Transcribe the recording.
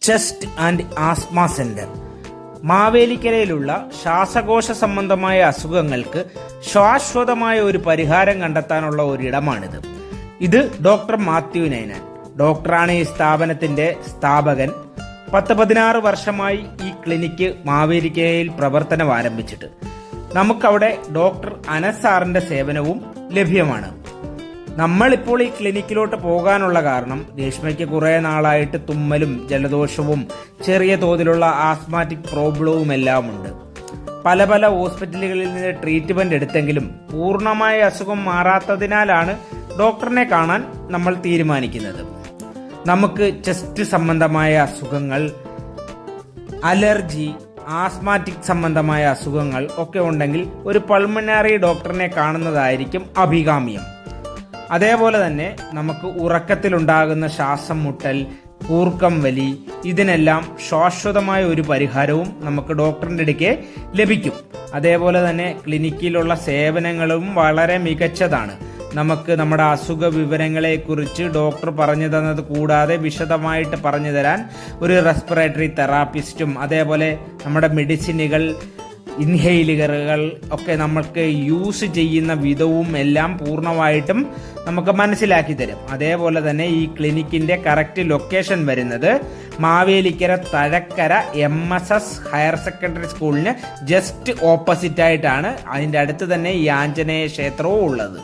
Chest and asthma centre. മാവേലിക്കരയിലുള്ള ശ്വാസകോശ സംബന്ധമായ അസുഖങ്ങൾക്ക് ശാശ്വതമായ ഒരു പരിഹാരം കണ്ടെത്താനുള്ള ഒരിടമാണിത്. ഇത് ഡോക്ടർ മാത്യു നൈനാൻ ഡോക്ടറാണ് ഈ സ്ഥാപനത്തിന്റെ സ്ഥാപകൻ. 16 വർഷമായി ഈ ക്ലിനിക്ക് മാവേലിക്കരയിൽ പ്രവർത്തനം ആരംഭിച്ചിട്ട്. നമുക്കവിടെ ഡോക്ടർ അനസ് സാറിന്റെ സേവനവും ലഭ്യമാണ്. നമ്മളിപ്പോൾ ഈ ക്ലിനിക്കിലോട്ട് പോകാനുള്ള കാരണം രേഷ്മയ്ക്ക് കുറെ നാളായിട്ട് തുമ്മലും ജലദോഷവും ചെറിയ തോതിലുള്ള ആസ്മാറ്റിക് പ്രോബ്ലവും എല്ലാം ഉണ്ട്. പല ഹോസ്പിറ്റലുകളിൽ നിന്ന് ട്രീറ്റ്മെന്റ് എടുത്തെങ്കിലും പൂർണ്ണമായ അസുഖം മാറാത്തതിനാലാണ് ഡോക്ടറിനെ കാണാൻ നമ്മൾ തീരുമാനിക്കുന്നത്. നമുക്ക് ചെസ്റ്റ് സംബന്ധമായ അസുഖങ്ങൾ, അലർജി, ആസ്മാറ്റിക് സംബന്ധമായ അസുഖങ്ങൾ ഒക്കെ ഉണ്ടെങ്കിൽ ഒരു പൾമണറി ഡോക്ടറിനെ കാണുന്നതായിരിക്കും അഭികാമ്യം. അതേപോലെ തന്നെ നമുക്ക് ഉറക്കത്തിലുണ്ടാകുന്ന ശ്വാസം മുട്ടൽ, കൂർക്കം വലി, ഇതിനെല്ലാം ശാശ്വതമായ ഒരു പരിഹാരവും നമുക്ക് ഡോക്ടറിന്റെ അടുക്കെ ലഭിക്കും. അതേപോലെ തന്നെ ക്ലിനിക്കിലുള്ള സേവനങ്ങളും വളരെ മികച്ചതാണ്. നമുക്ക് നമ്മുടെ അസുഖ വിവരങ്ങളെ കുറിച്ച് ഡോക്ടർ പറഞ്ഞു തന്നത് കൂടാതെ വിശദമായിട്ട് പറഞ്ഞു തരാൻ ഒരു റെസ്പിറേറ്ററി തെറാപ്പിസ്റ്റും, അതേപോലെ നമ്മുടെ മെഡിസിനുകൾ, ഇൻഹെയിലുകൾ ഒക്കെ നമ്മൾക്ക് യൂസ് ചെയ്യുന്ന വിധവും എല്ലാം പൂർണ്ണമായിട്ടും നമുക്ക് മനസ്സിലാക്കി തരും. അതേപോലെ തന്നെ ഈ ക്ലിനിക്കിന്റെ കറക്റ്റ് ലൊക്കേഷൻ വരുന്നത് Mavelikkara Thazhakkara MSS higher secondary സ്കൂളിന് ജസ്റ്റ് ഓപ്പോസിറ്റ് ആയിട്ടാണ്. അതിന്റെ അടുത്ത് തന്നെ ഈ ആഞ്ജനേയ ക്ഷേത്രവും ഉള്ളത്.